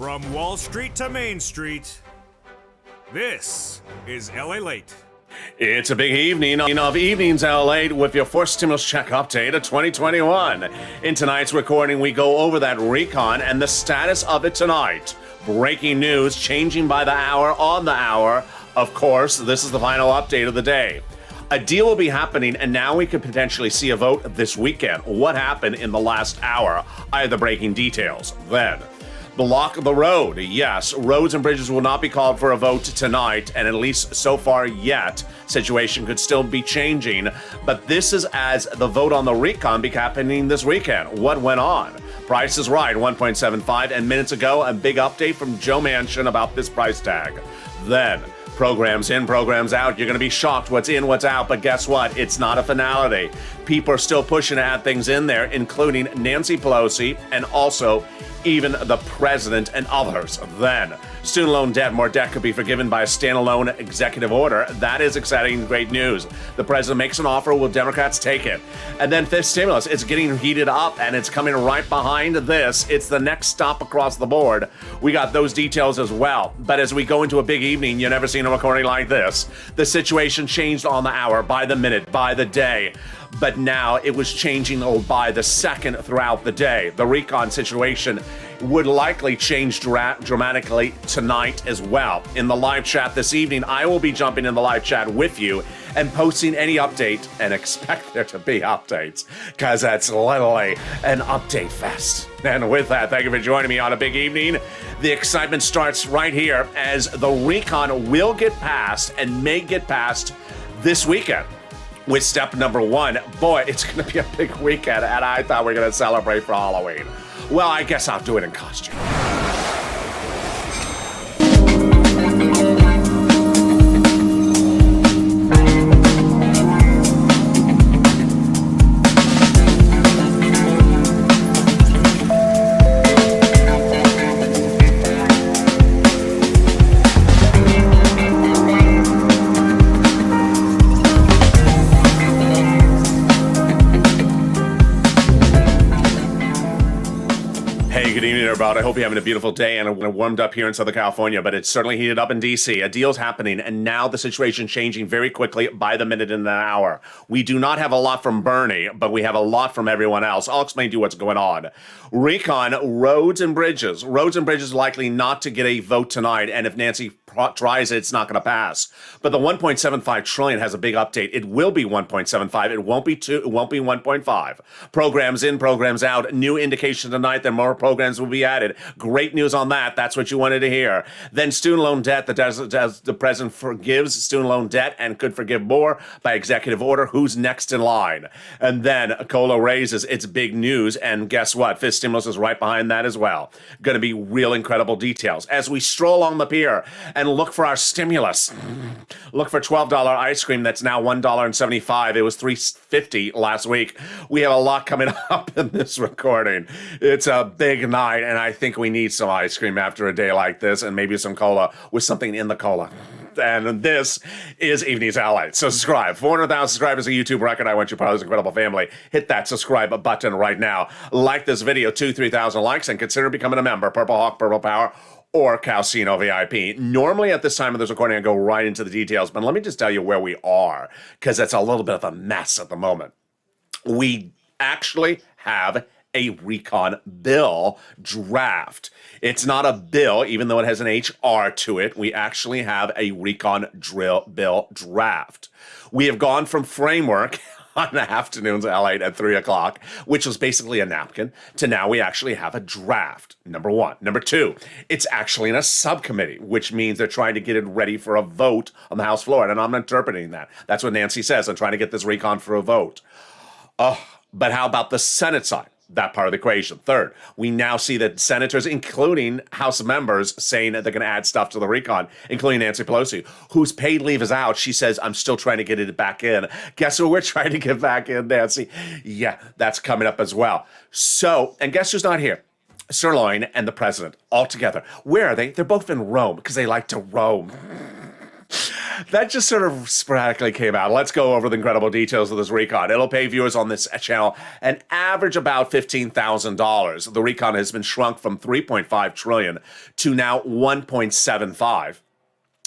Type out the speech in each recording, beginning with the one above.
From Wall Street to Main Street, this is LALATE. It's a big evening of Evenings LALATE with your first stimulus check update of 2021. In tonight's recording, we go over that recon and the status of it tonight. Breaking news, changing by the hour, on the hour. Of course, this is the final update of the day. A deal will be happening, and now we could potentially see a vote this weekend. What happened in the last hour? I have the breaking details. Then, block the road. Yes, roads and bridges will not be called for a vote tonight, and at least so far yet, situation could still be changing. But this is as the vote on the recon be happening this weekend. What went on? Price is Right, 1.75, and minutes ago, a big update from Joe Manchin about this price tag. Then, programs in, programs out. You're going to be shocked what's in, what's out, but guess what? It's not a finality. People are still pushing to add things in there, including Nancy Pelosi and also even the president and others. Then, student loan debt. More debt could be forgiven by a standalone executive order. That is exciting, great news. The president makes an offer. Will Democrats take it? And then fifth stimulus. It's getting heated up, and it's coming right behind this. It's the next stop across the board. We got those details as well. But as we go into a big evening, you've never seen a recording like this. The situation changed on the hour, by the minute, by the day. But now it was changing by the second throughout the day. The recon situation would likely change dramatically tonight as well. In the live chat this evening, I will be jumping in the live chat with you and posting any update, and expect there to be updates, because that's literally an update fest. And with that, thank you for joining me on a big evening. The excitement starts right here as the recon will get passed and may get passed this weekend. With step number one, boy, it's going to be a big weekend, and I thought we were going to celebrate for Halloween. Well, I guess I'll do it in costume. Good evening, everybody. I hope you're having a beautiful day and warmed up here in Southern California, but it's certainly heated up in D.C. A deal's happening, and now the situation changing very quickly by the minute and the hour. We do not have a lot from Bernie, but we have a lot from everyone else. I'll explain to you what's going on. Recon, roads and bridges. Roads and bridges likely not to get a vote tonight, and if Nancy tries it, it's not going to pass. But the 1.75 trillion has a big update. It will be 1.75. It won't be 2. It won't be 1.5. Programs in, programs out. New indication tonight that more programs will be added. Great news on that. That's what you wanted to hear. Then student loan debt. The president forgives student loan debt and could forgive more by executive order. Who's next in line? And then COLA raises. It's big news. And guess what? Fifth stimulus is right behind that as well. Going to be real incredible details. As we stroll on the pier and look for our stimulus. Look for $12 ice cream that's now $1.75. It was $3.50 last week. We have a lot coming up in this recording. It's a big night, and I think we need some ice cream after a day like this, and maybe some cola with something in the cola. And this is Evenings LALATE. Subscribe. 400,000 subscribers, a YouTube record. I want you part of this incredible family. Hit that subscribe button right now. Like this video, 3,000 likes, and consider becoming a member. Purple Hawk, Purple Power, or Calcino VIP. Normally at this time of this recording, I go right into the details, but let me just tell you where we are, because it's a little bit of a mess at the moment. We actually have a recon bill draft. It's not a bill, even though it has an HR to it. We actually have a recon bill draft. We have gone from framework on the afternoons at LA at 3 o'clock, which was basically a napkin, to now we actually have a draft, number one. Number two, it's actually in a subcommittee, which means they're trying to get it ready for a vote on the House floor, and I'm interpreting that. That's what Nancy says. I'm trying to get this recon for a vote. But how about the Senate side? That part of the equation. Third, we now see that senators, including House members, saying that they're going to add stuff to the recon, including Nancy Pelosi, whose paid leave is out. She says, I'm still trying to get it back in. Guess who we're trying to get back in, Nancy? Yeah, that's coming up as well. So, and guess who's not here? Sirloin and the president all together. Where are they? They're both in Rome because they like to roam. That just sort of sporadically came out. Let's go over the incredible details of this recon. It'll pay viewers on this channel an average about $15,000. The recon has been shrunk from 3.5 trillion to now 1.75.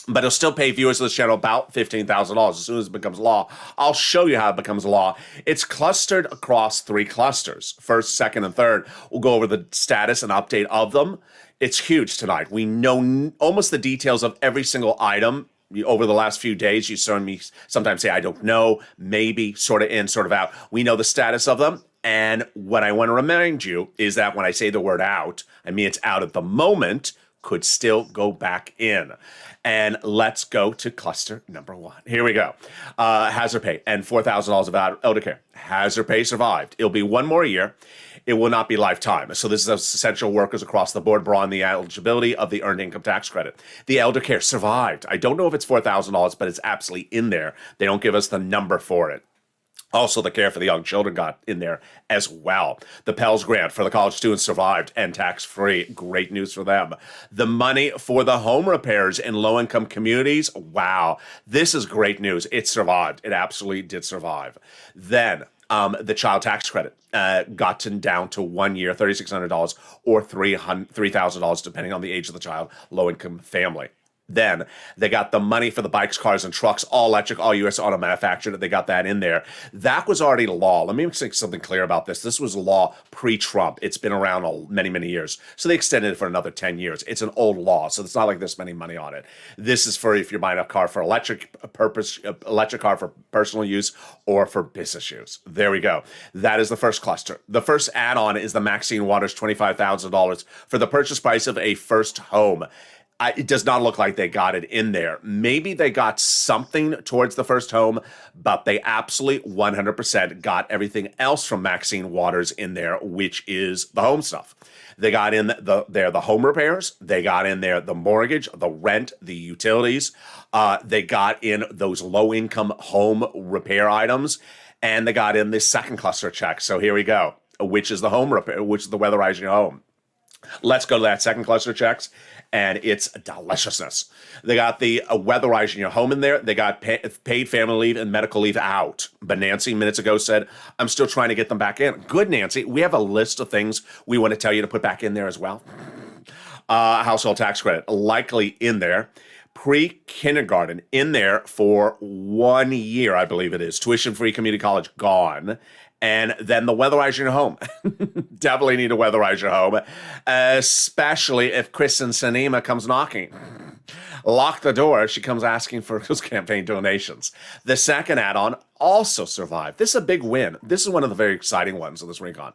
But it'll still pay viewers of this channel about $15,000 as soon as it becomes law. I'll show you how it becomes law. It's clustered across 3 clusters. First, second, and third. We'll go over the status and update of them. It's huge tonight. We know almost the details of every single item. Over the last few days, you saw me sometimes say, I don't know, maybe, sort of in, sort of out. We know the status of them. And what I want to remind you is that when I say the word out, I mean it's out at the moment, could still go back in. And let's go to cluster number 1. Here we go. Hazard pay and $4,000 of elder care. Hazard pay survived. It'll be 1 more year. It will not be lifetime. So this is essential workers across the board broaden the eligibility of the earned income tax credit. The elder care survived. I don't know if it's $4,000, but it's absolutely in there. They don't give us the number for it. Also, the care for the young children got in there as well. The Pell's grant for the college students survived and tax-free. Great news for them. The money for the home repairs in low-income communities, wow. This is great news. It survived. It absolutely did survive. Then, the child tax credit gotten down to 1 year, $3,600 or $3,000, depending on the age of the child, low-income family. Then they got the money for the bikes, cars, and trucks, all electric, all U.S. auto manufactured. They got that in there. That was already law. Let me make something clear about this. This was law pre-Trump. It's been around many, many years. So they extended it for another 10 years. It's an old law, so it's not like there's many money on it. This is for if you're buying a car for electric car for personal use or for business use. There we go. That is the first cluster. The first add-on is the Maxine Waters $25,000 for the purchase price of a first home. It does not look like they got it in there. Maybe they got something towards the first home, but they absolutely 100% got everything else from Maxine Waters in there, which is the home stuff. They got in the home repairs. They got in there the mortgage, the rent, the utilities. They got in those low-income home repair items, and they got in the second cluster check. So here we go, which is the home repair, which is the weatherizing your home. Let's go to that second cluster checks, and it's deliciousness. They got the weatherizing your home in there. They got paid family leave and medical leave out. But Nancy minutes ago said, I'm still trying to get them back in. Good, Nancy. We have a list of things we want to tell you to put back in there as well. Household tax credit, likely in there. Pre-kindergarten in there for 1 year, I believe it is. Tuition-free community college gone. And then the weatherize your home. Definitely need to weatherize your home, especially if Kristen Sinema comes knocking. Lock the door. She comes asking for those campaign donations. The second add-on also survived. This is a big win. This is one of the very exciting ones of this recon.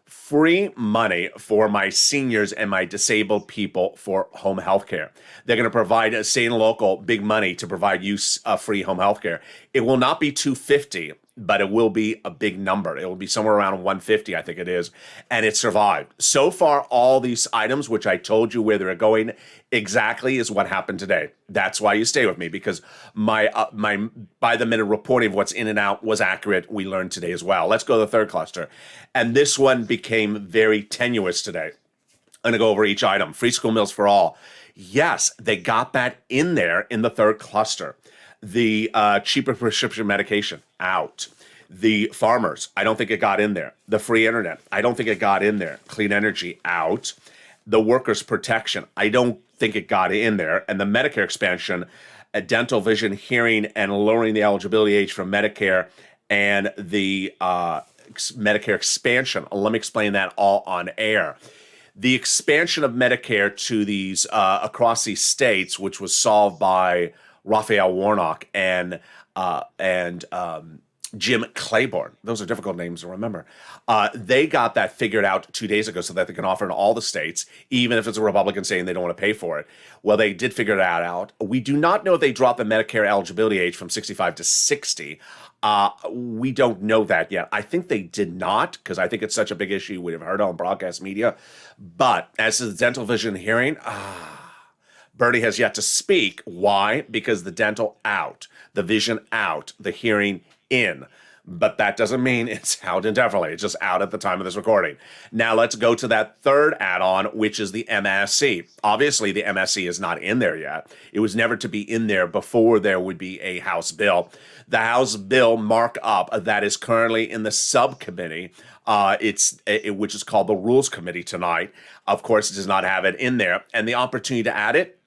Free money for my seniors and my disabled people for home health care. They're going to provide a state and local big money to provide you free home health care. It will not be $250, but it will be a big number. It will be somewhere around $150, I think it is, and it survived. So far, all these items, which I told you where they're going, exactly is what happened today. That's why you stay with me, because my by-the-minute reporting of what's in and out was accurate. We learned today as well. Let's go to the third cluster, and this one became very tenuous today. I'm going to go over each item. Free school meals for all. Yes, they got that in there in the third cluster. The cheaper prescription medication, out. The farmers, I don't think it got in there. The free internet, I don't think it got in there. Clean energy, out. The workers' protection, I don't think it got in there. And the Medicare expansion, dental, vision, hearing, and lowering the eligibility age for Medicare, and the Medicare expansion. Let me explain that all on air. The expansion of Medicare to these across these states, which was solved by Raphael Warnock and Jim Claiborne. Those are difficult names to remember. They got that figured out 2 days ago so that they can offer in all the states, even if it's a Republican saying they don't want to pay for it. Well, they did figure that out. We do not know if they dropped the Medicare eligibility age from 65 to 60. We don't know that yet. I think they did not, because I think it's such a big issue we've heard on broadcast media. But as to the dental, vision, hearing, Bernie has yet to speak. Why? Because the dental out, the vision out, the hearing in. but that doesn't mean it's out indefinitely. It's just out at the time of this recording. Now let's go to that third add-on, which is the MSC. Obviously, the MSC is not in there yet. It was never to be in there before there would be a House bill. The House bill markup that is currently in the subcommittee, which is called the Rules Committee tonight, of course, does not have it in there. And the opportunity to add it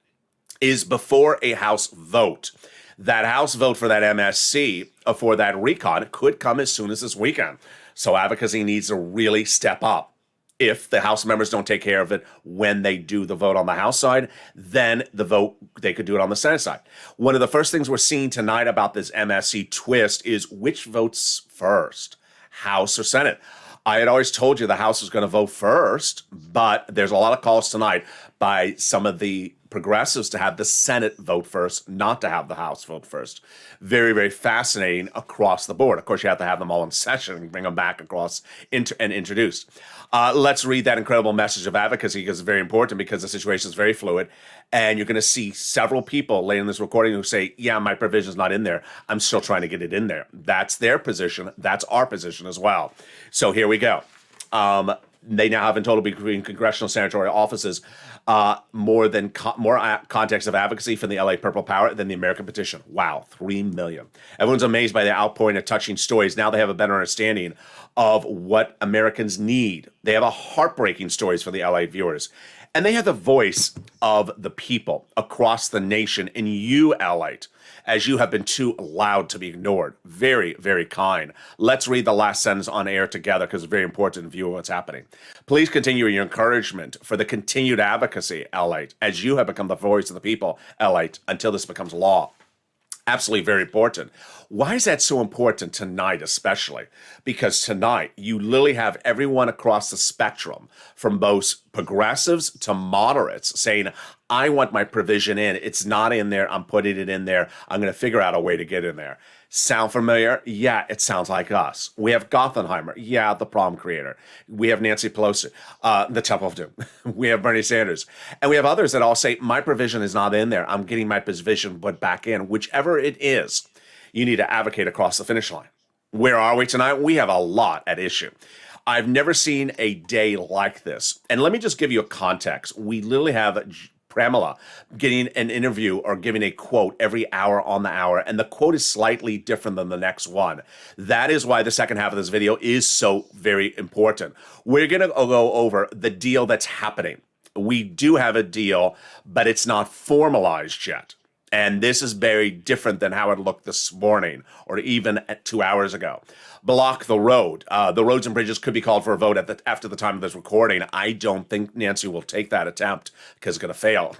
is before a House vote. That House vote for that MSC, for that recon, could come as soon as this weekend. So advocacy needs to really step up. If the House members don't take care of it when they do the vote on the House side, then the vote, they could do it on the Senate side. One of the first things we're seeing tonight about this MSC twist is which votes first, House or Senate. I had always told you the House was going to vote first, but there's a lot of calls tonight by some of the progressives to have the Senate vote first, not to have the House vote first. Very, very fascinating across the board. Of course, you have to have them all in session and bring them back across and introduced. Let's read that incredible message of advocacy because it's very important because the situation is very fluid. And you're going to see several people later in this recording who say, yeah, my provision's not in there. I'm still trying to get it in there. That's their position. That's our position as well. So here we go. They now have in total between congressional senatorial offices more context of advocacy for the LA Purple Power than the American petition. Wow, 3 million. Everyone's amazed by the outpouring of touching stories. Now they have a better understanding of what Americans need. They have a heartbreaking stories for the LA viewers. And they have the voice of the people across the nation in you, LATE, as you have been too loud to be ignored. Very, very kind. Let's read the last sentence on air together because it's very important to view what's happening. Please continue your encouragement for the continued advocacy, LATE, as you have become the voice of the people, LATE, until this becomes law. Absolutely very important. Why is that so important tonight especially? Because tonight you literally have everyone across the spectrum from both progressives to moderates saying, I want my provision in. It's not in there. I'm putting it in there. I'm going to figure out a way to get in there. Sound familiar? Yeah, it sounds like us. We have Gothenheimer. Yeah, the problem creator. We have Nancy Pelosi, the Temple of Doom. We have Bernie Sanders. And we have others that all say, my provision is not in there. I'm getting my provision put back in. Whichever it is, you need to advocate across the finish line. Where are we tonight? We have a lot at issue. I've never seen a day like this. And let me just give you a context. We literally have Pramila getting an interview or giving a quote every hour on the hour, and the quote is slightly different than the next one. That is why the second half of this video is so very important. We're going to go over the deal that's happening. We do have a deal, but it's not formalized yet. And this is very different than how it looked this morning or even 2 hours ago. Block the road. The roads and bridges could be called for a vote after the time of this recording. I don't think Nancy will take that attempt because it's going to fail.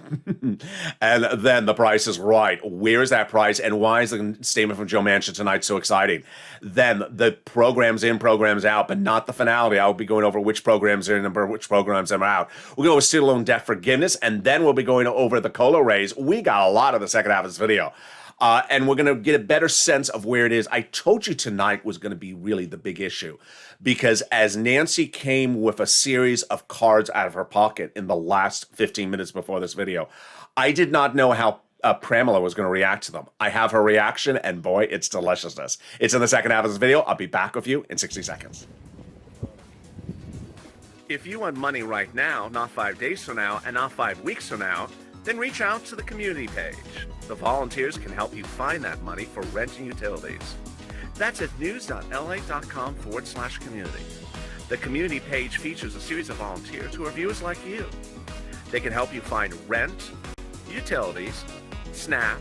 And then the price is right. Where is that price? And why is the statement from Joe Manchin tonight so exciting? Then the programs in, programs out, but not the finality. I'll be going over which programs are in and which programs are out. We'll go over student loan debt forgiveness, and then we'll be going over the COLA raise. We got a lot of the second half of this video. And we're going to get a better sense of where it is. I told you tonight was going to be really the big issue because as Nancy came with a series of cards out of her pocket in the last 15 minutes before this video, I did not know how Pramila was going to react to them. I have her reaction, and boy, it's deliciousness. It's in the second half of this video. I'll be back with you in 60 seconds. If you want money right now, not 5 days from now, and not 5 weeks from now, then reach out to the community page. The volunteers can help you find that money for rent and utilities. That's at news.la.com/community. The community page features a series of volunteers who are viewers like you. They can help you find rent, utilities, SNAP,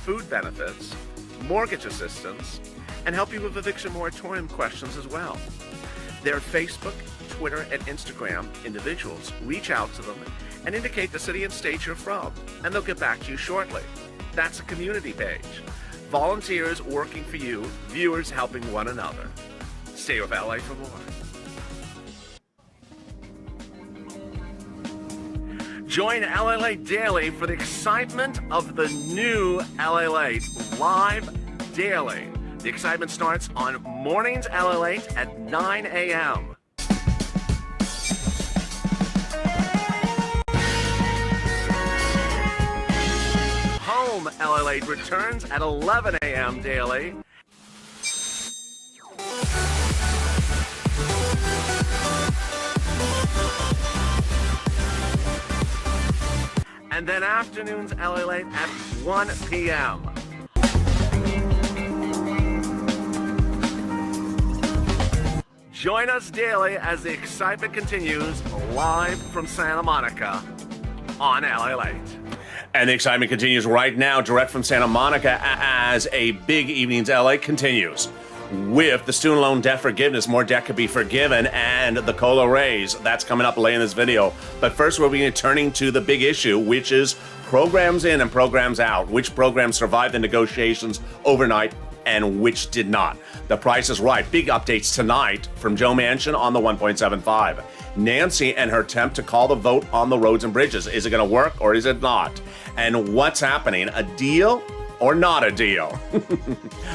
food benefits, mortgage assistance, and help you with eviction moratorium questions as well. Their Facebook, Twitter, and Instagram individuals reach out to them and indicate the city and state you're from, and they'll get back to you shortly. That's a community page. Volunteers working for you, viewers helping one another. Stay with LA for more. Join LALATE Daily for the excitement of the new LALATE live daily. The excitement starts on mornings LALATE at 9 a.m. Home LALATE returns at 11 a.m. daily. and then afternoons LA Late at 1 p.m. Join us daily as the excitement continues live from Santa Monica on LA Late. And the excitement continues right now, direct from Santa Monica, as a Big Evenings LA continues. With the student loan debt forgiveness, more debt could be forgiven, and the COLA raise. That's coming up later in this video. But first, we'll be turning to the big issue, which is programs in and programs out. Which programs survived the negotiations overnight and which did not? The Price is Right. Big updates tonight from Joe Manchin on the 1.75. Nancy and her attempt to call the vote on the roads and bridges. Is it going to work or is it not? And what's happening? A deal or not a deal?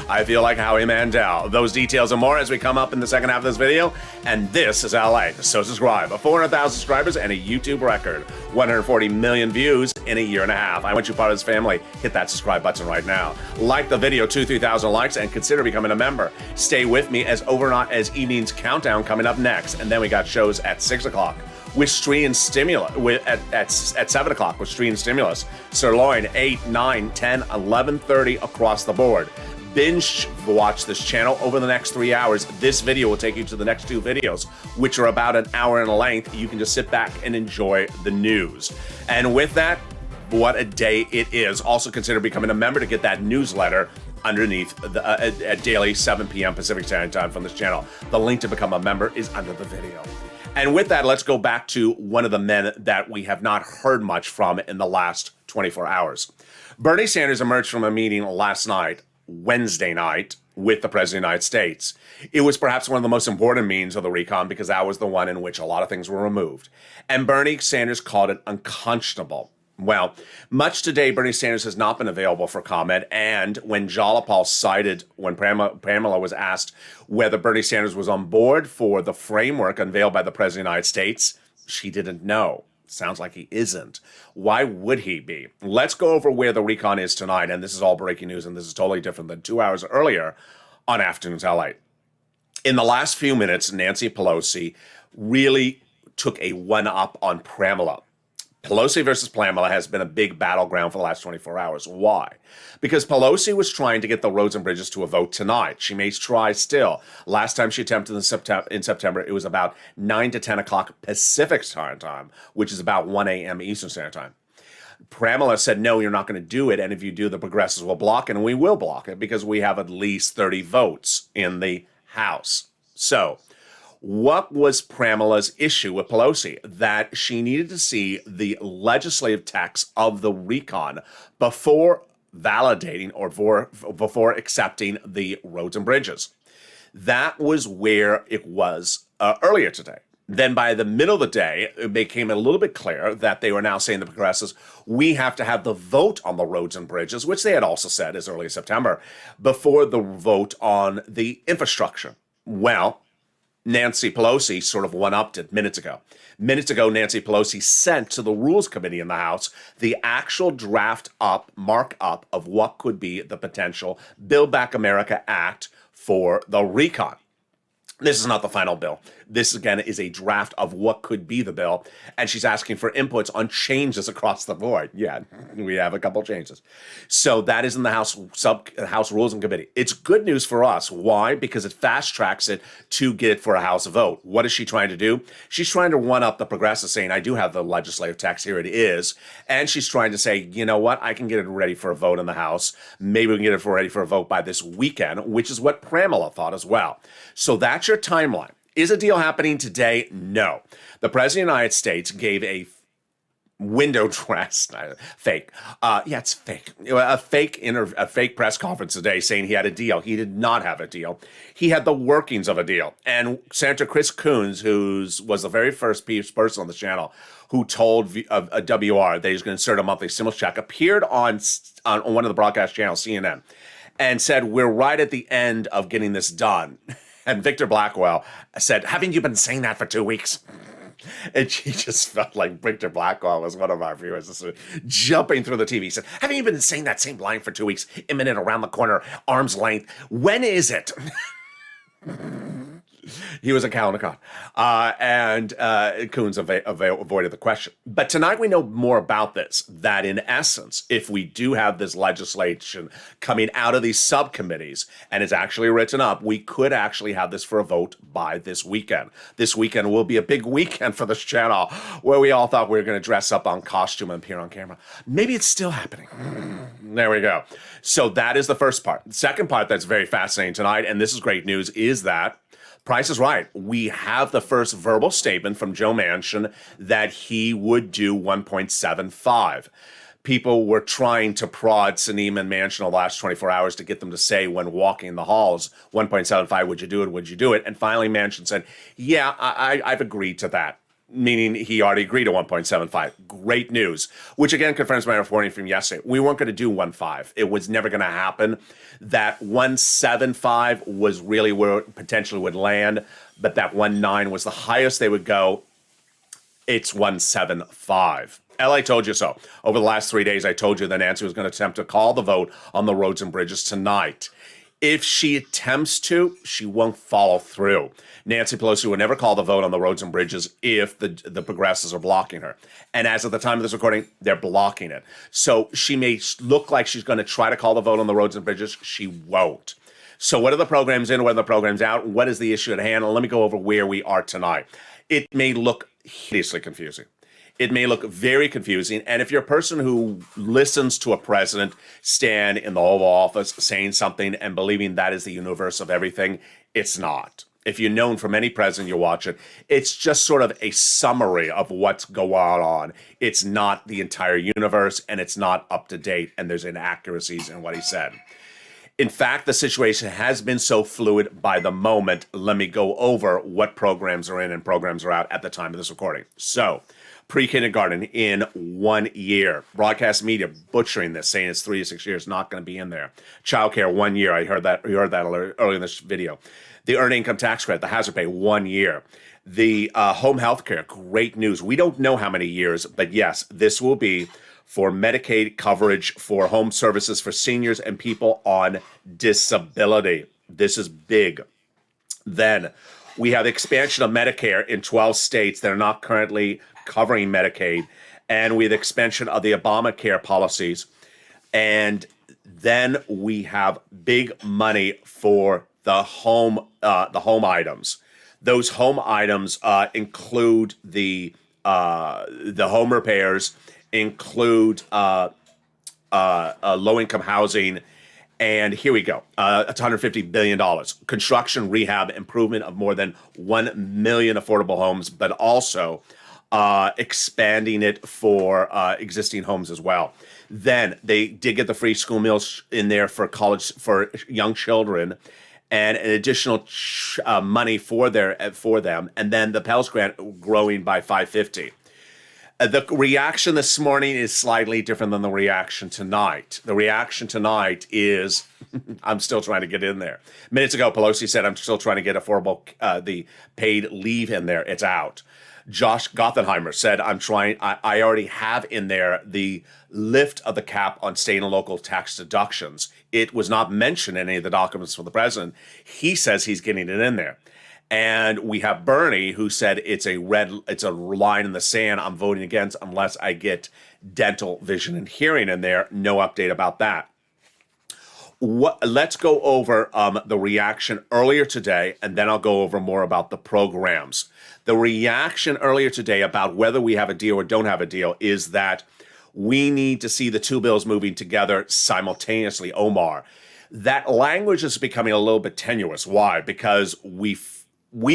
I feel like Howie Mandel. Those details and more as we come up in the second half of this video. And this is LA. So subscribe. 400,000 subscribers and a YouTube record. 140 million views in a year and a half. I want you part of this family. Hit that subscribe button right now. Like the video, 2,000-3,000 likes, and consider becoming a member. Stay with me as overnight as evening's countdown coming up next. And then we got shows at 6 o'clock. With Street and Stimulus, at 7 o'clock with Street and Stimulus. Sirloin, 8, 9, 10, 11:30 across the board. Binge watch this channel over the next 3 hours. This video will take you to the next 2 videos, which are about an hour in length. You can just sit back and enjoy the news. And with that, what a day it is. Also consider becoming a member to get that newsletter underneath at daily 7 p.m. Pacific Standard Time from this channel. The link to become a member is under the video. And with that, let's go back to one of the men that we have not heard much from in the last 24 hours. Bernie Sanders emerged from a meeting last night, Wednesday night, with the President of the United States. It was perhaps one of the most important meetings of the recon because that was the one in which a lot of things were removed. And Bernie Sanders called it unconscionable. Well, much today, Bernie Sanders has not been available for comment, and when Jalapal cited, when Pamela was asked whether Bernie Sanders was on board for the framework unveiled by the President of the United States, she didn't know. Sounds like he isn't. Why would he be? Let's go over where the recon is tonight, and this is all breaking news, and this is totally different than 2 hours earlier on Afternoons LA. In the last few minutes, Nancy Pelosi really took a one-up on Pamela. Pelosi versus Pamela has been a big battleground for the last 24 hours. Why? Because Pelosi was trying to get the roads and bridges to a vote tonight. She may try still. Last time she attempted in September, it was about 9 to 10 o'clock Pacific Standard Time, which is about 1 a.m. Eastern Standard Time. Pamela said, no, you're not going to do it, and if you do, the progressives will block it, and we will block it because we have at least 30 votes in the House. So, what was Pamela's issue with Pelosi? That she needed to see the legislative text of the recon before validating or before accepting the roads and bridges. That was where it was earlier today. Then by the middle of the day, it became a little bit clear that they were now saying, the progressives, we have to have the vote on the roads and bridges, which they had also said as early as September, before the vote on the infrastructure. Well, Nancy Pelosi sort of one-upped it minutes ago. Minutes ago, Nancy Pelosi sent to the Rules Committee in the House the actual markup of what could be the potential Build Back America Act for the recon. This is not the final bill. This, again, is a draft of what could be the bill, and she's asking for inputs on changes across the board. Yeah, we have a couple changes. So that is in the House Rules and Committee. It's good news for us. Why? Because it fast-tracks it to get it for a House vote. What is she trying to do? She's trying to one-up the progressives, saying, I do have the legislative text, here it is. And she's trying to say, you know what? I can get it ready for a vote in the House. Maybe we can get it ready for a vote by this weekend, which is what Pamela thought as well. So that's your timeline. Is a deal happening today? No. The President of the United States gave a window dress, fake. Yeah, it's fake. A fake press conference today saying he had a deal. He did not have a deal. He had the workings of a deal. And Senator Chris Coons, who was the very first person on the channel who told WR that he was going to insert a monthly stimulus check, appeared on one of the broadcast channels, CNN, and said, we're right at the end of getting this done. And Victor Blackwell said, haven't you been saying that for 2 weeks? And she just felt like Victor Blackwell was one of our viewers, just jumping through the TV. He said, haven't you been saying that same line for 2 weeks? Imminent, around the corner, arm's length. When is it? He was a Kalinakot. And Coons avoided the question. But tonight we know more about this, that in essence, if we do have this legislation coming out of these subcommittees and it's actually written up, we could actually have this for a vote by this weekend. This weekend will be a big weekend for this channel where we all thought we were going to dress up on costume and appear on camera. Maybe it's still happening. There we go. So that is the first part. The second part that's very fascinating tonight, and this is great news, is that Price is Right. We have the first verbal statement from Joe Manchin that he would do 1.75. People were trying to prod Sinema and Manchin the last 24 hours to get them to say when walking the halls, 1.75, would you do it, would you do it? And finally Manchin said, yeah, I've agreed to that. Meaning he already agreed to 1.75. Great news, which again confirms my reporting from yesterday. We weren't going to do 1.5. It was never going to happen. That 1.75 was really where it potentially would land, but that 1.9 was the highest they would go. It's 1.75. LA told you so. Over the last 3 days, I told you that Nancy was going to attempt to call the vote on the roads and bridges tonight. If she attempts to, she won't follow through. Nancy Pelosi would never call the vote on the roads and bridges if the progressives are blocking her. And as of the time of this recording, they're blocking it. So she may look like she's going to try to call the vote on the roads and bridges. She won't. So what are the programs in? What are the programs out? What is the issue at hand? And let me go over where we are tonight. It may look hideously confusing. It may look very confusing. And if you're a person who listens to a president stand in the Oval Office saying something and believing that is the universe of everything, it's not. If you're known from any president you watch it, it's just sort of a summary of what's going on. It's not the entire universe, and it's not up to date, and there's inaccuracies in what he said. In fact, the situation has been so fluid by the moment. Let me go over what programs are in and programs are out at the time of this recording. So, pre-kindergarten in 1 year. Broadcast media butchering this, saying it's 3 to 6 years, not going to be in there. Childcare, 1 year. I heard that earlier in this video. The earned income tax credit, the hazard pay, 1 year. The home health care, great news. We don't know how many years, but yes, this will be for Medicaid coverage for home services for seniors and people on disability. This is big. Then we have the expansion of Medicare in 12 states that are not currently covering Medicaid, and we have the expansion of the Obamacare policies. And then we have big money for the home items. Those home items include the home repairs, include low-income housing, and here we go. It's $150 billion. Construction, rehab, improvement of more than 1 million affordable homes, but also expanding it for existing homes as well. Then they did get the free school meals in there for college for young children, and an additional money for them, and then the Pell Grant growing by $550. The reaction this morning is slightly different than the reaction tonight. The reaction tonight is, I'm still trying to get in there. Minutes ago, Pelosi said, I'm still trying to get affordable, the paid leave in there. It's out. Josh Gothenheimer said, I already have in there the lift of the cap on state and local tax deductions. It was not mentioned in any of the documents from the president. He says he's getting it in there. And we have Bernie, who said it's a line in the sand. I'm voting against unless I get dental, vision, and hearing in there. No update about that. Let's go over the reaction earlier today, and then I'll go over more about the programs. The reaction earlier today about whether we have a deal or don't have a deal is that we need to see the two bills moving together simultaneously, Omar. That language is becoming a little bit tenuous. Why? Because we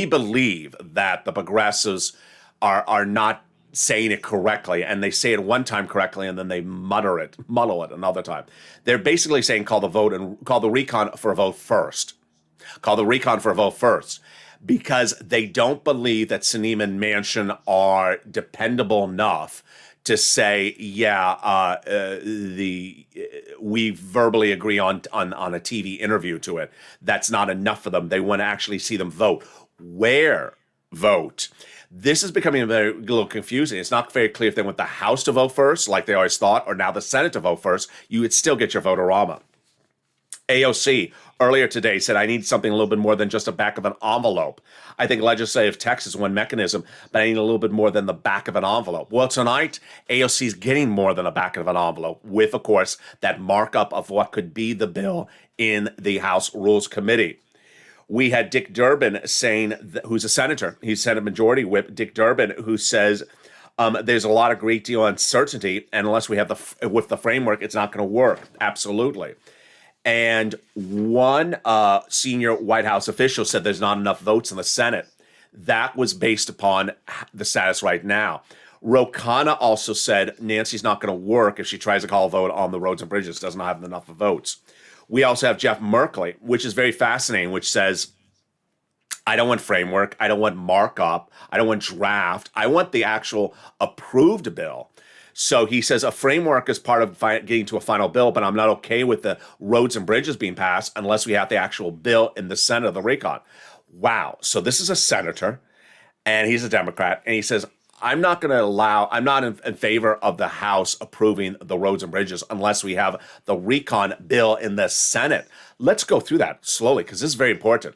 believe that the progressives are not saying it correctly, and they say it one time correctly, and then they muddle it another time. They're basically saying call the recon for a vote first. Call the recon for a vote first, because they don't believe that Sinema and Manchin are dependable enough to say, we verbally agree on a TV interview to it. That's not enough for them. They want to actually see them vote. Where vote? This is becoming a little confusing. It's not very clear if they want the House to vote first, like they always thought, or now the Senate to vote first. You would still get your vote-a-rama. AOC earlier today said, I need something a little bit more than just a back of an envelope. I think legislative text is one mechanism, but I need a little bit more than the back of an envelope. Well, tonight, AOC is getting more than a back of an envelope with, of course, that markup of what could be the bill in the House Rules Committee. We had Dick Durbin saying, who's a senator, he's Senate Majority Whip Dick Durbin, who says there's a lot of great deal of uncertainty, and unless we have with the framework, it's not going to work. Absolutely. And one senior White House official said there's not enough votes in the Senate. That was based upon the status right now. Ro Khanna also said Nancy's not going to work if she tries to call a vote on the roads and bridges, doesn't have enough votes. We also have Jeff Merkley, which is very fascinating, which says, I don't want framework, I don't want markup, I don't want draft, I want the actual approved bill. So he says a framework is part of getting to a final bill, but I'm not okay with the roads and bridges being passed unless we have the actual bill in the Senate of the recon. Wow. So this is a senator, and he's a Democrat, and he says, I'm not in favor of the House approving the roads and bridges unless we have the recon bill in the Senate. Let's go through that slowly because this is very important.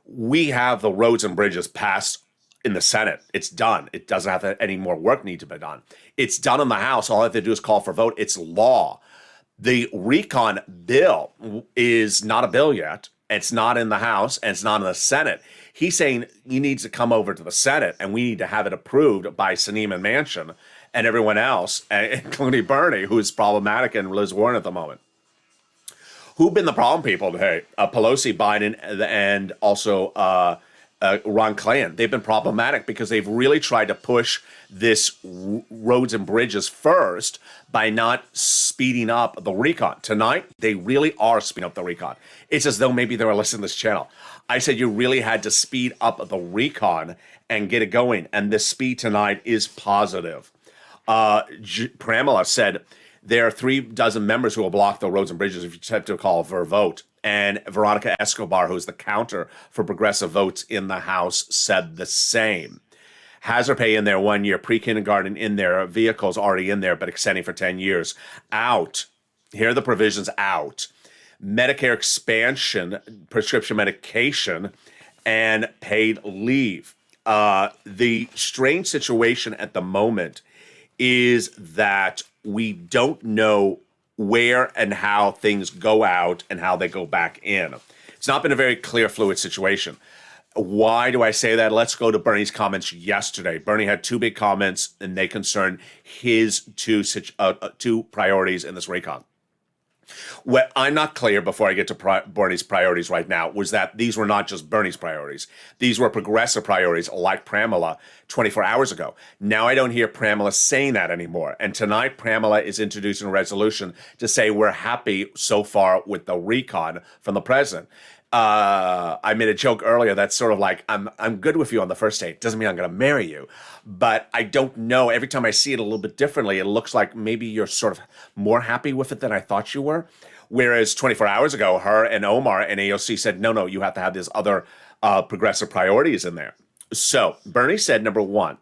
We have the roads and bridges passed in the Senate. It's done. It doesn't have any more work need to be done. It's done in the House. All I have to do is call for a vote. It's law. The recon bill is not a bill yet. It's not in the House, and it's not in the Senate. He's saying he needs to come over to the Senate, and we need to have it approved by Sinema and Manchin and everyone else, including Bernie, who is problematic, and Liz Warren at the moment. Who've been the problem people today? Pelosi, Biden, and also Ron Klain. They've been problematic because they've really tried to push this roads and bridges first by not speeding up the recon. Tonight, they really are speeding up the recon. It's as though maybe they were listening to this channel. I said you really had to speed up the recon and get it going, and the speed tonight is positive. Pramila said there are 36 members who will block the roads and bridges if you attempt to call for a vote. And Veronica Escobar, who's the counter for progressive votes in the House, said the same. Hazard pay in there 1 year, pre-kindergarten in there, vehicles already in there, but extending for 10 years. Out. Here are the provisions out. Medicare expansion, prescription medication, and paid leave. The strange situation at the moment is that we don't know where and how things go out and how they go back in. It's not been a very clear, fluid situation. Why do I say that? Let's go to Bernie's comments yesterday. Bernie had two big comments, and they concern his two priorities in this recon. What I'm not clear before I get to Bernie's priorities right now was that these were not just Bernie's priorities. These were progressive priorities like Pramila 24 hours ago. Now I don't hear Pramila saying that anymore. And tonight Pramila is introducing a resolution to say we're happy so far with the recon from the president. I made a joke earlier that's sort of like, I'm good with you on the first date. Doesn't mean I'm going to marry you. But I don't know. Every time I see it a little bit differently, it looks like maybe you're sort of more happy with it than I thought you were. Whereas 24 hours ago, her and Omar and AOC said, no, you have to have these other progressive priorities in there. So Bernie said, number one,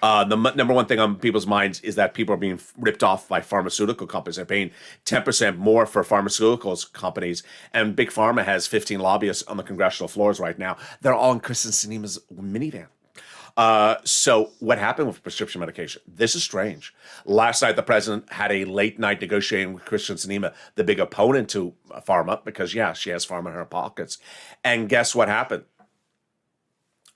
the number one thing on people's minds is that people are being ripped off by pharmaceutical companies. They're paying 10% more for pharmaceuticals companies, and Big Pharma has 15 lobbyists on the congressional floors right now. They're all in Kristen Sinema's minivan. So what happened with prescription medication? This is strange. Last night, the president had a late night negotiating with Kristen Sinema, the big opponent to pharma, because, yeah, she has pharma in her pockets. And guess what happened?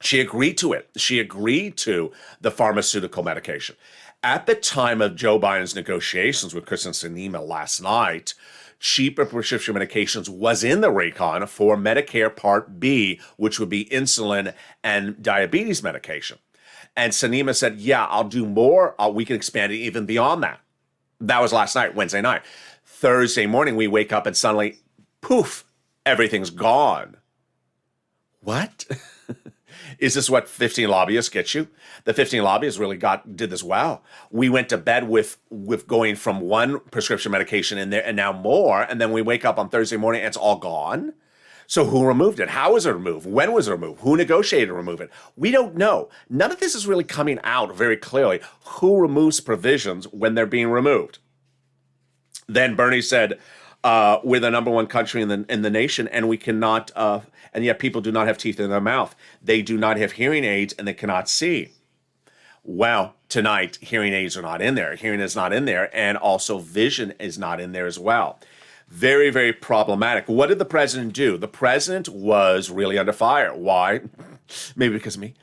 She agreed to it. She agreed to the pharmaceutical medication. At the time of Joe Biden's negotiations with Kristen Sinema last night, cheaper prescription medications was in the recon for Medicare Part B, which would be insulin and diabetes medication. And Sinema said, yeah, I'll do more. We can expand it even beyond that. That was last night, Wednesday night. Thursday morning, we wake up and suddenly, poof, everything's gone. What? Is this what 15 lobbyists get you? The 15 lobbyists really did this well. We went to bed with going from one prescription medication in there and now more, and then we wake up on Thursday morning and it's all gone. So who removed it? How was it removed? When was it removed? Who negotiated to remove it? We don't know. None of this is really coming out very clearly. Who removes provisions when they're being removed? Then Bernie said, We're the number one country in the nation, and we cannot. And yet, people do not have teeth in their mouth. They do not have hearing aids, and they cannot see. Well, tonight, hearing aids are not in there. Hearing is not in there, and also vision is not in there as well. Very, very problematic. What did the president do? The president was really under fire. Why? Maybe because of me.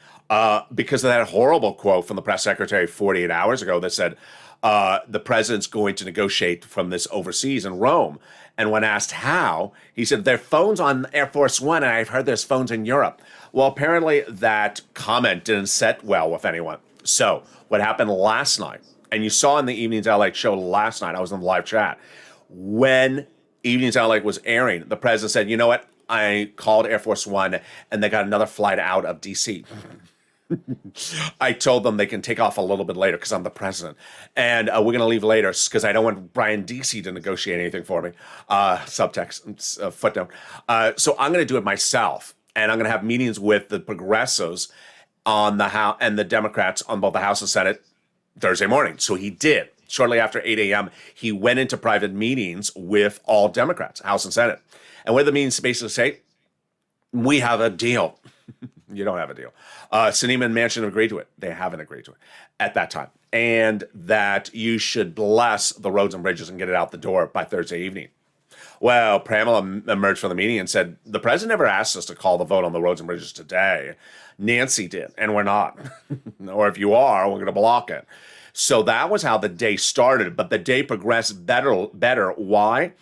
Because of that horrible quote from the press secretary 48 hours ago that said, the president's going to negotiate from this overseas in Rome. And when asked how, he said, there are phones on Air Force One, and I've heard there's phones in Europe. Well, apparently that comment didn't set well with anyone. So what happened last night, and you saw in the Evenings LATE show last night, I was in the live chat, when Evenings LATE was airing, the president said, you know what, I called Air Force One, and they got another flight out of D.C., I told them they can take off a little bit later because I'm the president. And we're going to leave later because I don't want Brian D.C. to negotiate anything for me. Subtext, footnote. So I'm going to do it myself. And I'm going to have meetings with the progressives on the House and the Democrats on both the House and Senate Thursday morning. So he did. Shortly after 8 a.m., he went into private meetings with all Democrats, House and Senate. And what did the meetings basically say? We have a deal. You don't have a deal. Sinema and Manchin agreed to it. They haven't agreed to it at that time. And that you should bless the roads and bridges and get it out the door by Thursday evening. Well, Pramila emerged from the meeting and said, the president never asked us to call the vote on the roads and bridges today. Nancy did, and we're not. Or if you are, we're going to block it. So that was how the day started, but the day progressed better. Why?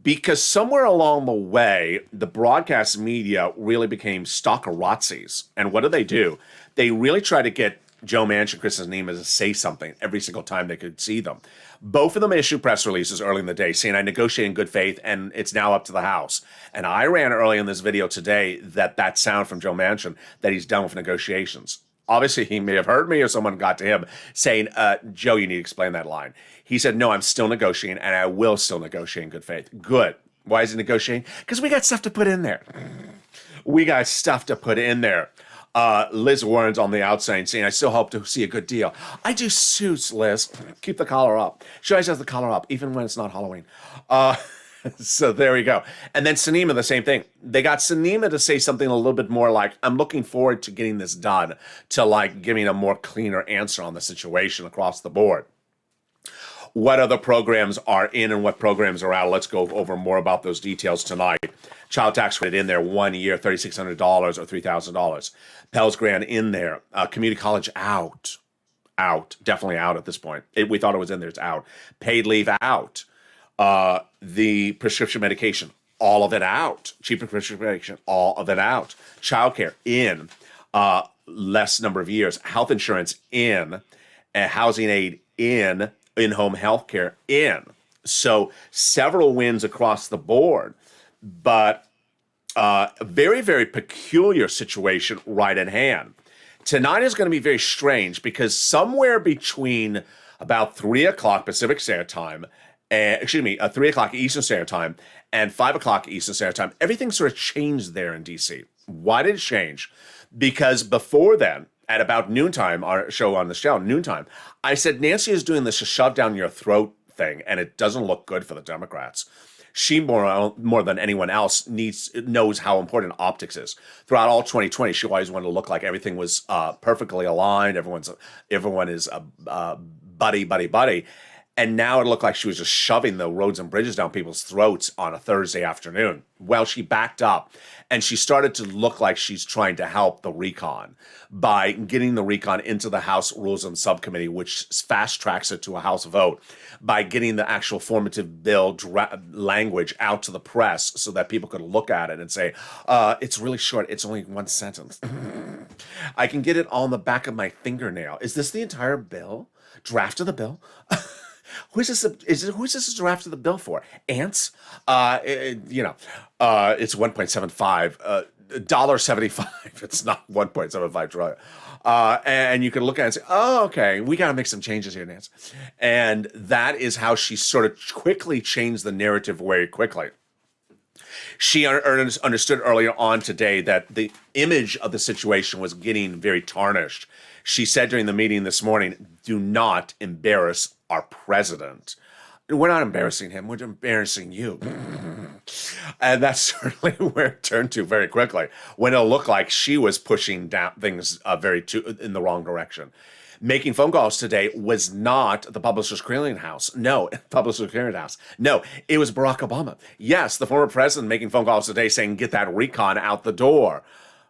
Because somewhere along the way, the broadcast media really became stalkerazzis. And what do? They really try to get Joe Manchin, Chris Sinema to say something every single time they could see them. Both of them issued press releases early in the day saying, I negotiate in good faith, and it's now up to the House. And I ran early in this video today that sound from Joe Manchin, that he's done with negotiations. Obviously, he may have heard me or someone got to him saying, Joe, you need to explain that line. He said, no, I'm still negotiating, and I will still negotiate in good faith. Good. Why is he negotiating? Because we got stuff to put in there. We got stuff to put in there. Liz Warren's on the outside saying, I still hope to see a good deal. I do suits, Liz. Keep the collar up. She always has the collar up, even when it's not Halloween. So there we go. And then Sinema, the same thing. They got Sinema to say something a little bit more like, I'm looking forward to getting this done, to like giving a more cleaner answer on the situation across the board. What other programs are in and what programs are out? Let's go over more about those details tonight. Child tax credit in there 1 year, $3,600 or $3,000. Pell's Grant in there. Community college out. Definitely out at this point. We thought it was in there. It's out. Paid leave out. The prescription medication, all of it out. Cheaper prescription medication, all of it out. Childcare in. Less number of years. Health insurance in. Housing aid in-home health care in. So several wins across the board, but a very, very peculiar situation right at hand. Tonight is going to be very strange because somewhere between about 3 o'clock Pacific Standard Time, 3 o'clock Eastern Standard Time and 5 o'clock Eastern Standard Time, everything sort of changed there in D.C. Why did it change? Because before then, at about noontime, our show on the show, noontime, I said, Nancy is doing this shove down your throat thing, and it doesn't look good for the Democrats. She, more than anyone else, knows how important optics is. Throughout all 2020, she always wanted to look like everything was perfectly aligned. Everyone is buddy. And now it looked like she was just shoving the roads and bridges down people's throats on a Thursday afternoon. Well, she backed up, and she started to look like she's trying to help the recon by getting the recon into the House Rules and Subcommittee, which fast tracks it to a House vote, by getting the actual formative bill language out to the press so that people could look at it and say, it's really short. It's only one sentence. I can get it on the back of my fingernail. Is this the entire bill? Draft of the bill? Who's this a draft of the bill for? Ants? It's 1.75, $1.75. It's not 1.75 trillion. And you can look at it and say, oh, okay, we got to make some changes here, Nancy. And that is how she sort of quickly changed the narrative very quickly. She understood earlier on today that the image of the situation was getting very tarnished. She said during the meeting this morning, do not embarrass our president. we're not embarrassing him. We're embarrassing you. And that's certainly where it turned to very quickly when it looked like she was pushing down things in the wrong direction. Making phone calls today was not the Publishers Clearinghouse. No, Publishers Clearinghouse. No, it was Barack Obama. Yes, the former president making phone calls today saying, get that recon out the door.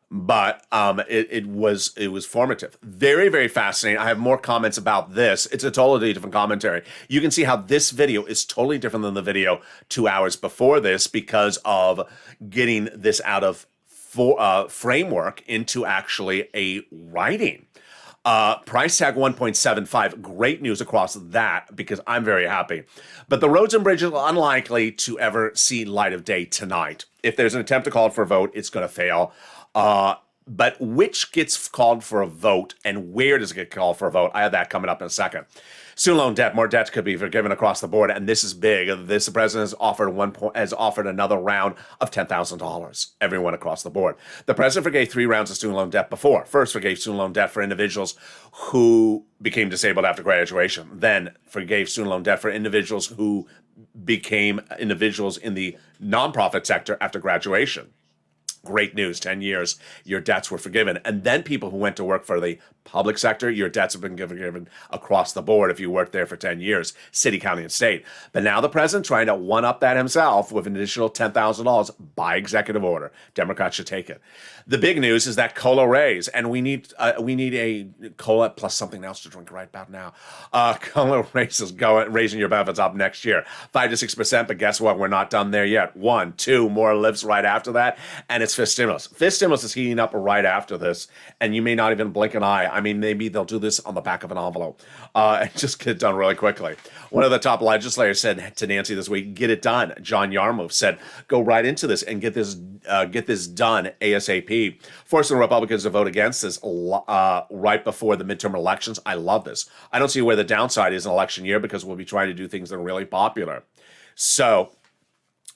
But it was formative. Very, very fascinating. I have more comments about this. It's a totally different commentary. You can see how this video is totally different than the video 2 hours before this because of getting this out of framework into actually a writing. Price tag 1.75. Great news across that because I'm very happy. But the roads and bridges are unlikely to ever see light of day tonight. If there's an attempt to call for a vote, it's going to fail. But which gets called for a vote and where does it get called for a vote? I have that coming up in a second. Student loan debt, more debt could be forgiven across the board, and this is big. The president has offered another round of $10,000, everyone across the board. The president forgave 3 rounds of student loan debt before. First, forgave student loan debt for individuals who became disabled after graduation. Then forgave student loan debt for individuals who became individuals in the nonprofit sector after graduation. Great news, 10 years, your debts were forgiven. And then people who went to work for the public sector, your debts have been forgiven across the board if you worked there for 10 years, city, county, and state. But now the president trying to one-up that himself with an additional $10,000 by executive order. Democrats should take it. The big news is that COLA raise, and we need a COLA plus something else to drink right about now. COLA raise is raising your benefits up next year, 5 to 6%, but guess what? We're not done there yet. 1, 2 more lifts right after that, and it's fifth stimulus. Fifth stimulus is heating up right after this, and you may not even blink an eye. I mean, maybe they'll do this on the back of an envelope and just get it done really quickly. One of the top legislators said to Nancy this week, get it done. John Yarmuth said, go right into this and get this done ASAP. Forcing the Republicans to vote against this right before the midterm elections. I love this. I don't see where the downside is in election year because we'll be trying to do things that are really popular. So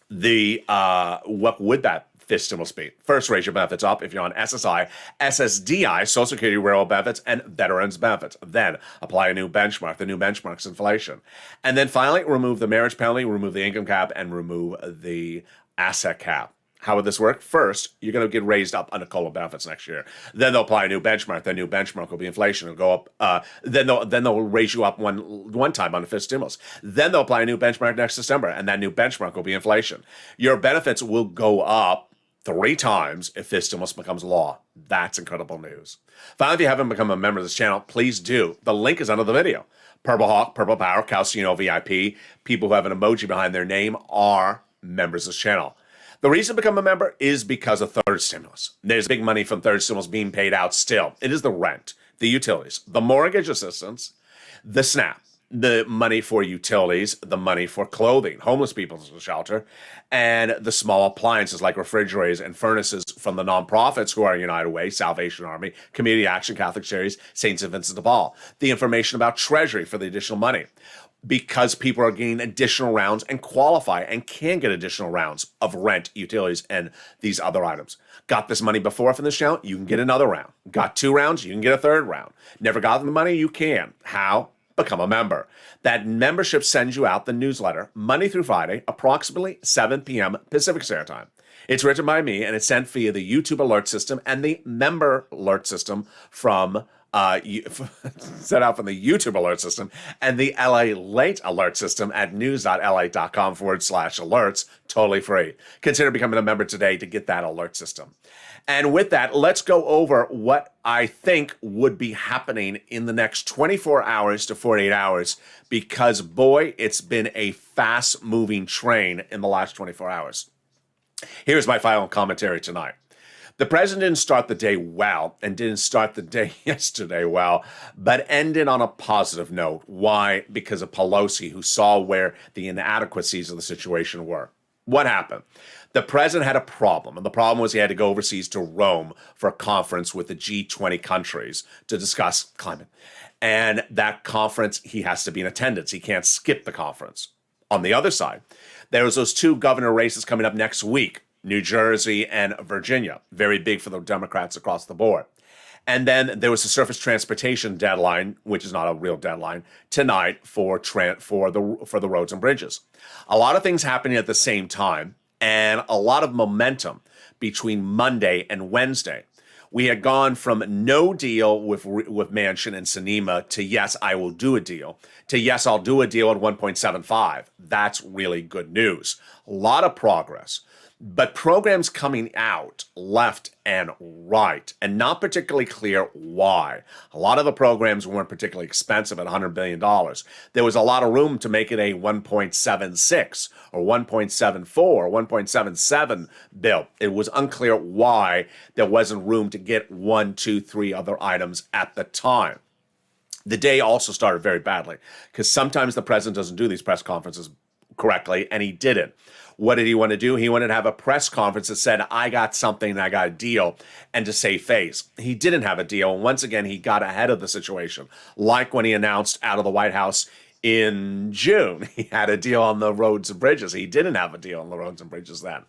what would that fifth stimulus be? First, raise your benefits up if you're on SSI, SSDI, Social Security rural benefits, and veterans benefits. Then apply a new benchmark. The new benchmark's inflation. And then finally, remove the marriage penalty, remove the income cap, and remove the asset cap. How would this work? First, you're going to get raised up under COLA benefits next year. Then they'll apply a new benchmark. The new benchmark will be inflation. It'll go up. Then they'll raise you up one time on the fifth stimulus. Then they'll apply a new benchmark next December, and that new benchmark will be inflation. Your benefits will go up 3 times if this stimulus becomes law. That's incredible news. Finally, if you haven't become a member of this channel, please do. The link is under the video. Purple Hawk, Purple Power, Calcino VIP, people who have an emoji behind their name are members of this channel. The reason to become a member is because of third stimulus. There's big money from third stimulus being paid out still. It is the rent, the utilities, the mortgage assistance, the SNAP, the money for utilities, the money for clothing, homeless people's shelter, and the small appliances like refrigerators and furnaces from the nonprofits who are United Way, Salvation Army, Community Action, Catholic Charities, St. Vincent de Paul. The information about Treasury for the additional money. Because people are getting additional rounds and qualify and can get additional rounds of rent, utilities, and these other items. Got this money before from this channel? You can get another round. Got 2 rounds? You can get a 3rd round. Never got the money? You can. How? Become a member. That membership sends you out the newsletter Monday through Friday, approximately 7 p.m. Pacific Standard Time. It's written by me, and it's sent via the YouTube alert system and the member alert system from set out from the YouTube alert system and the LALATE alert system at news.la.com/alerts, totally free. Consider becoming a member today to get that alert system. And with that, let's go over what I think would be happening in the next 24 hours to 48 hours, because boy, it's been a fast-moving train in the last 24 hours. Here's my final commentary tonight. The president didn't start the day well and didn't start the day yesterday well, but ended on a positive note. Why? Because of Pelosi, who saw where the inadequacies of the situation were. What happened? The president had a problem, and the problem was he had to go overseas to Rome for a conference with the G20 countries to discuss climate. And that conference, he has to be in attendance. He can't skip the conference. On the other side, there's those 2 governor races coming up next week, New Jersey and Virginia. Very big for the Democrats across the board. And then there was a surface transportation deadline, which is not a real deadline, tonight for the roads and bridges. A lot of things happening at the same time, and a lot of momentum between Monday and Wednesday. We had gone from no deal with Manchin and Sinema to yes, I will do a deal, to yes, I'll do a deal at 1.75. That's really good news. A lot of progress. But programs coming out left and right, and not particularly clear why. A lot of the programs weren't particularly expensive at $100 billion. There was a lot of room to make it a 1.76 or 1.74 or 1.77 bill. It was unclear why there wasn't room to get 1, 2, 3 other items at the time. The day also started very badly because sometimes the president doesn't do these press conferences correctly, and he didn't. What did he want to do? He wanted to have a press conference that said, I got something and I got a deal, and to save face. He didn't have a deal, and once again, he got ahead of the situation. Like when he announced out of the White House in June, he had a deal on the roads and bridges. He didn't have a deal on the roads and bridges then.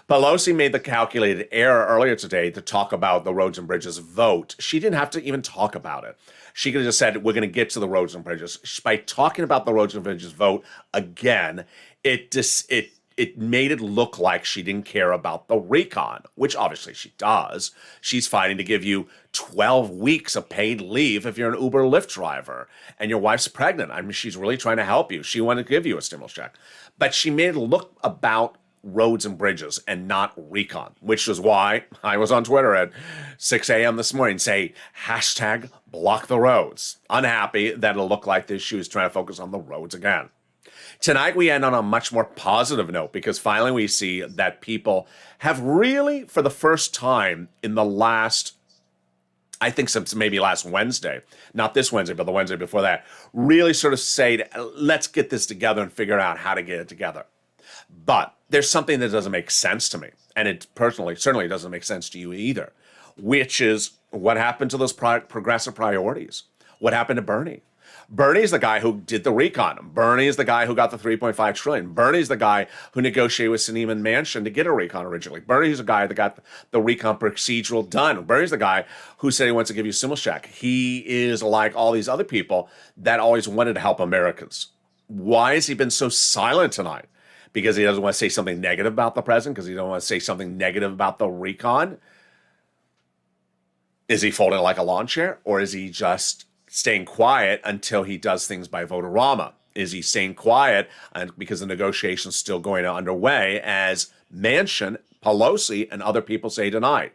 Pelosi made the calculated error earlier today to talk about the roads and bridges vote. She didn't have to even talk about it. She could have just said, we're going to get to the roads and bridges. By talking about the roads and bridges vote again, it made it look like she didn't care about the recon, which obviously she does. She's fighting to give you 12 weeks of paid leave if you're an Uber Lyft driver and your wife's pregnant. I mean, she's really trying to help you. She wanted to give you a stimulus check. But she made it look about roads and bridges and not recon, which is why I was on Twitter at 6 a.m. this morning saying, hashtag block the roads. Unhappy that it'll look like this. She was trying to focus on the roads again. Tonight, we end on a much more positive note because finally we see that people have really, for the first time in the last, I think since maybe last Wednesday, not this Wednesday, but the Wednesday before that, really sort of say, let's get this together and figure out how to get it together. But there's something that doesn't make sense to me, and it personally certainly doesn't make sense to you either, which is what happened to those progressive priorities? What happened to Bernie? Bernie's the guy who did the recon. Bernie is the guy who got the $3.5 trillion. Bernie's the guy who negotiated with Sinema and Manchin to get a recon originally. Bernie's the guy that got the recon procedural done. Bernie's the guy who said he wants to give you a stimulus check. He is like all these other people that always wanted to help Americans. Why has he been so silent tonight? Because he doesn't want to say something negative about the president? Because he don't want to say something negative about the recon? Is he folding like a lawn chair? Or is he just staying quiet until he does things by vote-a-rama? Is he staying quiet because the negotiation's still going underway as Manchin, Pelosi, and other people say tonight?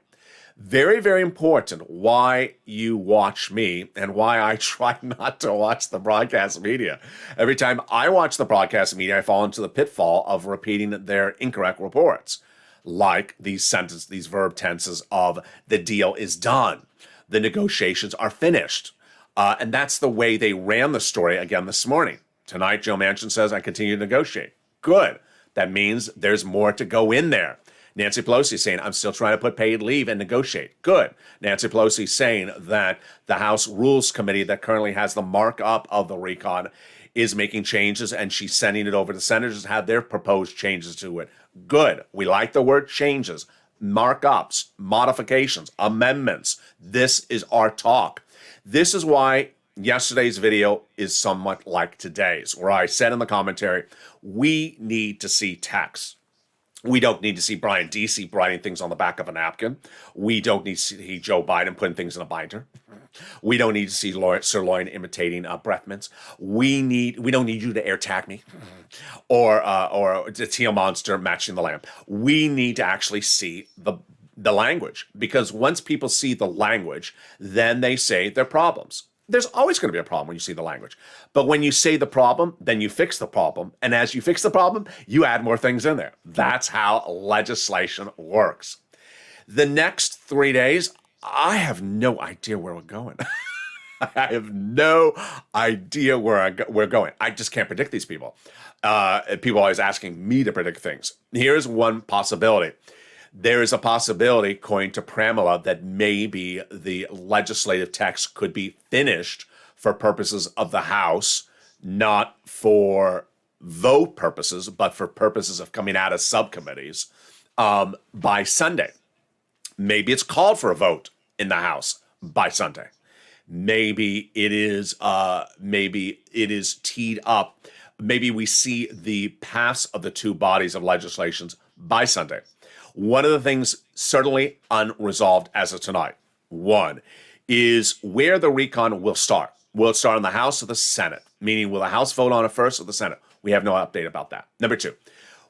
Very, very important why you watch me and why I try not to watch the broadcast media. Every time I watch the broadcast media, I fall into the pitfall of repeating their incorrect reports, like these verb tenses of the deal is done, the negotiations are finished. And that's the way they ran the story again this morning. Tonight, Joe Manchin says, I continue to negotiate. Good. That means there's more to go in there. Nancy Pelosi saying, I'm still trying to put paid leave and negotiate. Good. Nancy Pelosi saying that the House Rules Committee that currently has the markup of the recon is making changes, and she's sending it over to senators to have their proposed changes to it. Good. We like the word changes, markups, modifications, amendments. This is our talk. This is why yesterday's video is somewhat like today's, where I said in the commentary, we need to see text. We don't need to see Brian Deese writing things on the back of a napkin. We don't need to see Joe Biden putting things in a binder. We don't need to see Sir Loin imitating breath mints. We don't need you to air tag me or the Teal Monster matching the lamp. We need to actually see the language, because once people see the language, then they say their problems. There's always going to be a problem when you see the language. But when you say the problem, then you fix the problem. And as you fix the problem, you add more things in there. That's how legislation works. The next 3 days, I have no idea where we're going. I have no idea where we're going. I just can't predict these people. People are always asking me to predict things. Here's one possibility. There is a possibility, according to Pramila, that maybe the legislative text could be finished for purposes of the House, not for vote purposes, but for purposes of coming out of subcommittees by Sunday. Maybe it's called for a vote in the House by Sunday. Maybe it is teed up. Maybe we see the pass of the two bodies of legislations by Sunday. One of the things certainly unresolved as of tonight, one, is where the recon will start. Will it start in the House or the Senate? Meaning, will the House vote on it first or the Senate? We have no update about that. Number two,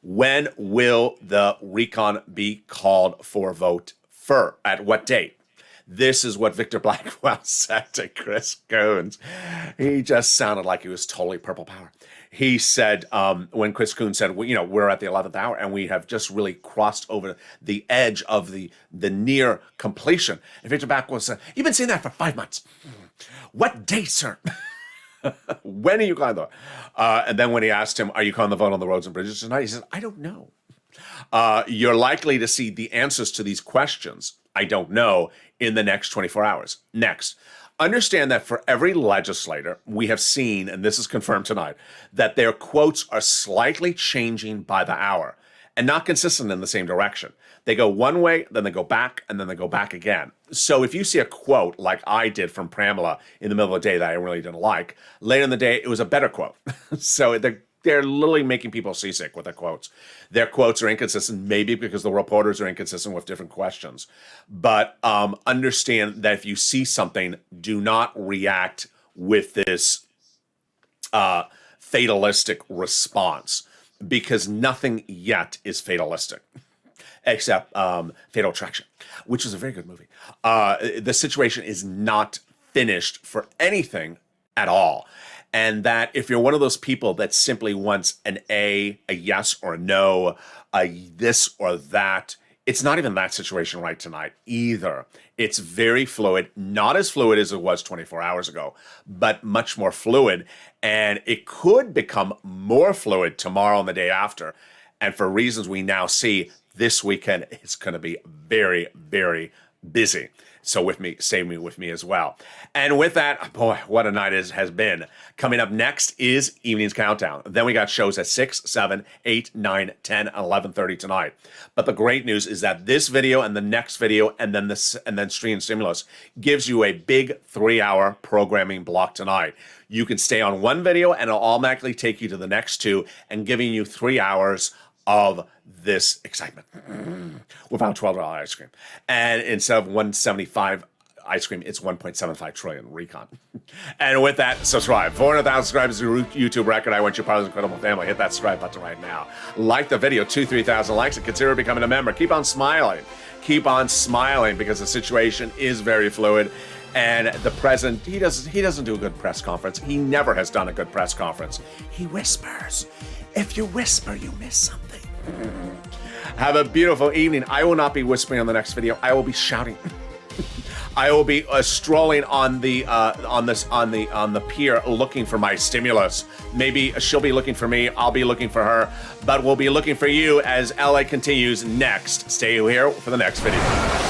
when will the recon be called for vote at what date? This is what Victor Blackwell said to Chris Coons. He just sounded like he was totally purple power. He said, when Chris Coons said, well, we're at the 11th hour and we have just really crossed over the edge of the near completion. And Victor Blackwell said, you've been saying that for 5 months. What date, sir? When are you calling the vote? And then when he asked him, are you calling the vote on the roads and bridges tonight? He said, I don't know. You're likely to see the answers to these questions, I don't know, in the next 24 hours. Next, understand that for every legislator we have seen, and this is confirmed tonight, that their quotes are slightly changing by the hour and not consistent in the same direction. They go one way, then they go back, and then they go back again. So if you see a quote like I did from Pramela in the middle of the day that I really didn't like, later in the day, it was a better quote. So they're literally making people seasick with their quotes. Their quotes are inconsistent, maybe because the reporters are inconsistent with different questions. But understand that if you see something, do not react with this fatalistic response, because nothing yet is fatalistic. Except Fatal Attraction, which is a very good movie. The situation is not finished for anything at all. And that if you're one of those people that simply wants an a yes or a no, a this or that, it's not even that situation right tonight either. It's very fluid, not as fluid as it was 24 hours ago, but much more fluid. And it could become more fluid tomorrow and the day after. And for reasons we now see, this weekend it's going to be very, very busy. So stay with me as well. And with that, boy, what a night it has been. Coming up next is Evening's Countdown. Then we got shows at 6, 7, 8, 9, 10, and 11:30 tonight. But the great news is that this video and the next video and then Stream Stimulus gives you a big 3-hour programming block tonight. You can stay on one video and it'll automatically take you to the next two and giving you 3 hours of this excitement without $12 ice cream. And instead of 175 ice cream, it's 1.75 trillion recon. And with that, subscribe. 400,000 subscribers is a YouTube record. I want you part of this incredible family. Hit that subscribe button right now. Like the video, 2,000-3,000 likes, and consider becoming a member. Keep on smiling. Keep on smiling, because the situation is very fluid. And the president, he doesn't do a good press conference. He never has done a good press conference. He whispers. If you whisper, you miss something. Have a beautiful evening. I will not be whispering on the next video. I will be shouting. I will be strolling on the pier looking for my stimulus. Maybe she'll be looking for me. I'll be looking for her. But we'll be looking for you as LA continues next. Stay here for the next video.